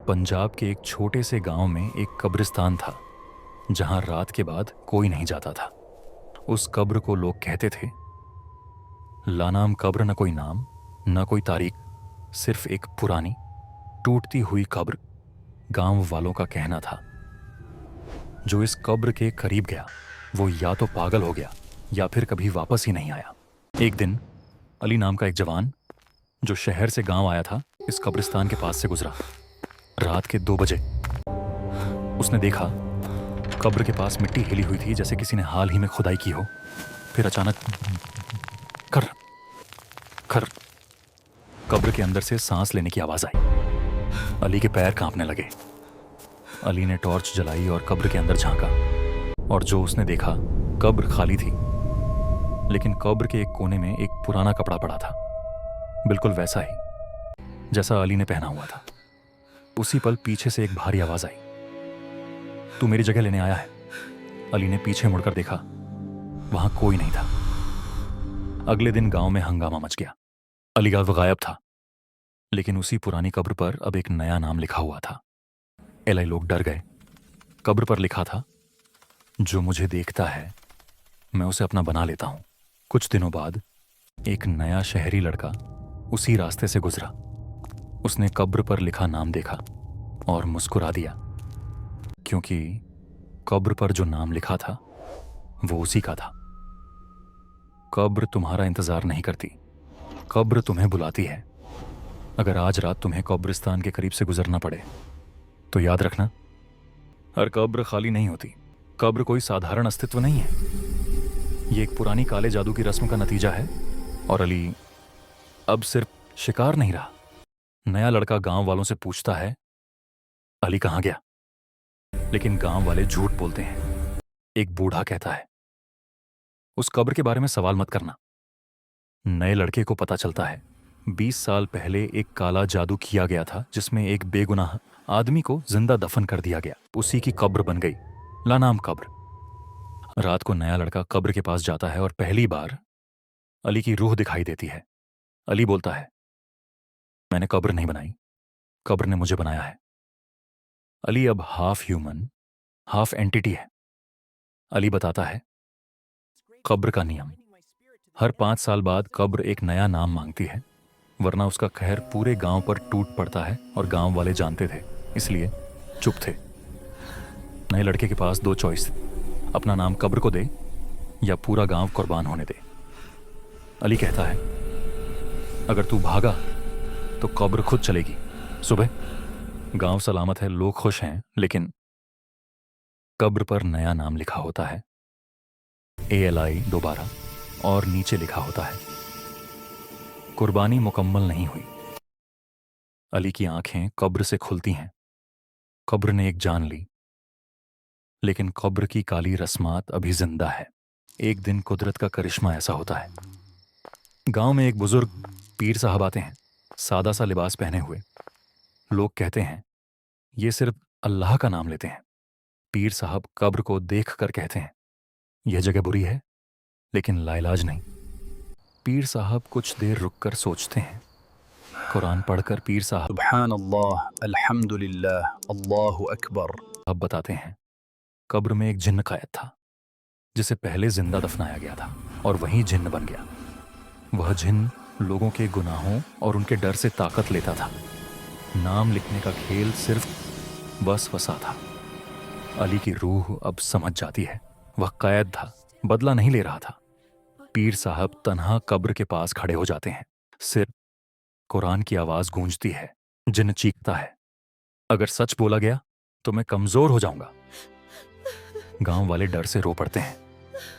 पंजाब के एक छोटे से गांव में एक कब्रिस्तान था जहां रात के बाद कोई नहीं जाता था। उस कब्र को लोग कहते थे लानाम कब्र, न कोई नाम न कोई तारीख, सिर्फ एक पुरानी टूटती हुई कब्र। गांव वालों का कहना था जो इस कब्र के करीब गया वो या तो पागल हो गया या फिर कभी वापस ही नहीं आया। एक दिन अली नाम का एक जवान जो शहर से गांव आया था इस कब्रिस्तान के पास से गुजरा। रात के 2 बजे उसने देखा कब्र के पास मिट्टी हिली हुई थी जैसे किसी ने हाल ही में खुदाई की हो। फिर अचानक कर कर कब्र के अंदर से सांस लेने की आवाज आई। अली के पैर कांपने लगे। अली ने टॉर्च जलाई और कब्र के अंदर झांका और जो उसने देखा कब्र खाली थी, लेकिन कब्र के एक कोने में एक पुराना कपड़ा पड़ा था, बिल्कुल वैसा ही जैसा अली ने पहना हुआ था। उसी पल पीछे से एक भारी आवाज आई, तू मेरी जगह लेने आया है। अली ने पीछे मुड़कर देखा, वहां कोई नहीं था। अगले दिन गांव में हंगामा मच गया। अली गायब था, लेकिन उसी पुरानी कब्र पर अब एक नया नाम लिखा हुआ था। एलआई लोग डर गए। कब्र पर लिखा था, जो मुझे देखता है मैं उसे अपना बना लेता हूं। कुछ दिनों बाद एक नया शहरी लड़का उसी रास्ते से गुजरा। उसने कब्र पर लिखा नाम देखा और मुस्कुरा दिया, क्योंकि कब्र पर जो नाम लिखा था वो उसी का था। कब्र तुम्हारा इंतजार नहीं करती, कब्र तुम्हें बुलाती है। अगर आज रात तुम्हें कब्रिस्तान के करीब से गुजरना पड़े तो याद रखना, हर कब्र खाली नहीं होती। कब्र कोई साधारण अस्तित्व नहीं है, ये एक पुरानी काले जादू की रस्म का नतीजा है। और अली अब सिर्फ शिकार नहीं रहा। नया लड़का गांव वालों से पूछता है, अली कहां गया? लेकिन गांव वाले झूठ बोलते हैं। एक बूढ़ा कहता है, उस कब्र के बारे में सवाल मत करना। नए लड़के को पता चलता है 20 साल पहले एक काला जादू किया गया था जिसमें एक बेगुनाह आदमी को जिंदा दफन कर दिया गया। उसी की कब्र बन गई, लानाम कब्र। रात को नया लड़का कब्र के पास जाता है और पहली बार अली की रूह दिखाई देती है। अली बोलता है, मैंने कब्र नहीं बनाई, कब्र ने मुझे बनाया है। अली अब हाफ ह्यूमन हाफ एंटिटी है। अली बताता है, कब्र का नियम, हर 5 साल बाद कब्र एक नया नाम मांगती है, वरना उसका कहर पूरे गांव पर टूट पड़ता है। और गांव वाले जानते थे, इसलिए चुप थे। नए लड़के के पास 2 चॉइस, अपना नाम कब्र को दे या पूरा गांव कुर्बान होने दे। अली कहता है, अगर तू भागा तो कब्र खुद चलेगी। सुबह गांव सलामत है, लोग खुश हैं, लेकिन कब्र पर नया नाम लिखा होता है, ALI दोबारा, और नीचे लिखा होता है, कुर्बानी मुकम्मल नहीं हुई। अली की आंखें कब्र से खुलती हैं। कब्र ने एक जान ली, लेकिन कब्र की काली रस्मात अभी जिंदा है। एक दिन कुदरत का करिश्मा ऐसा होता है, गांव में एक बुजुर्ग पीर साहब आते हैं, सादा सा लिबास पहने हुए। लोग कहते हैं ये सिर्फ अल्लाह का नाम लेते हैं। पीर साहब कब्र को देख कर कहते हैं, यह जगह बुरी है लेकिन लाइलाज नहीं। पीर साहब कुछ देर रुककर सोचते हैं। कुरान पढ़कर पीर साहब सुभान अल्लाह, अल्हम्दुलिल्लाह, अल्लाहु अकबर। अब बताते हैं, कब्र में एक जिन्न कैद था जिसे पहले जिंदा दफनाया गया था और वहीं जिन्न बन गया। वह जिन्न लोगों के गुनाहों और उनके डर से ताकत लेता था। नाम लिखने का खेल सिर्फ वसवसा था। अली की रूह अब समझ जाती है, वह कैद था, बदला नहीं ले रहा था। पीर साहब तन्हा कब्र के पास खड़े हो जाते हैं। सिर्फ कुरान की आवाज गूंजती है। जिन्न चीखता है, अगर सच बोला गया तो मैं कमजोर हो जाऊंगा। गांव वाले डर से रो पड़ते हैं।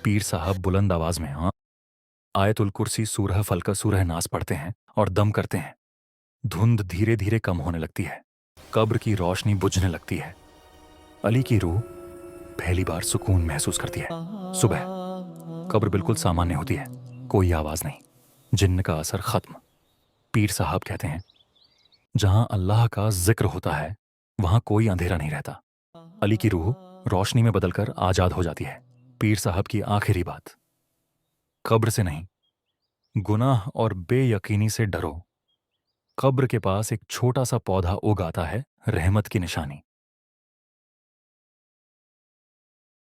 पीर साहब बुलंद आवाज में आयतुल कुर्सी, सूरह फलक, सूरह नास पढ़ते हैं और दम करते हैं। धुंध धीरे धीरे कम होने लगती है, कब्र की रोशनी बुझने लगती है। अली की रूह पहली बार सुकून महसूस करती है। सुबह कब्र बिल्कुल सामान्य होती है, कोई आवाज नहीं, जिन्न का असर खत्म। पीर साहब कहते हैं, जहां अल्लाह का जिक्र होता है वहां कोई अंधेरा नहीं रहता। अली की रूह रोशनी में बदलकर आजाद हो जाती है। पीर साहब की आखिरी बात, कब्र से नहीं, गुनाह और बेयकीनी से डरो। कब्र के पास एक छोटा सा पौधा उग आता है रहमत की निशानी।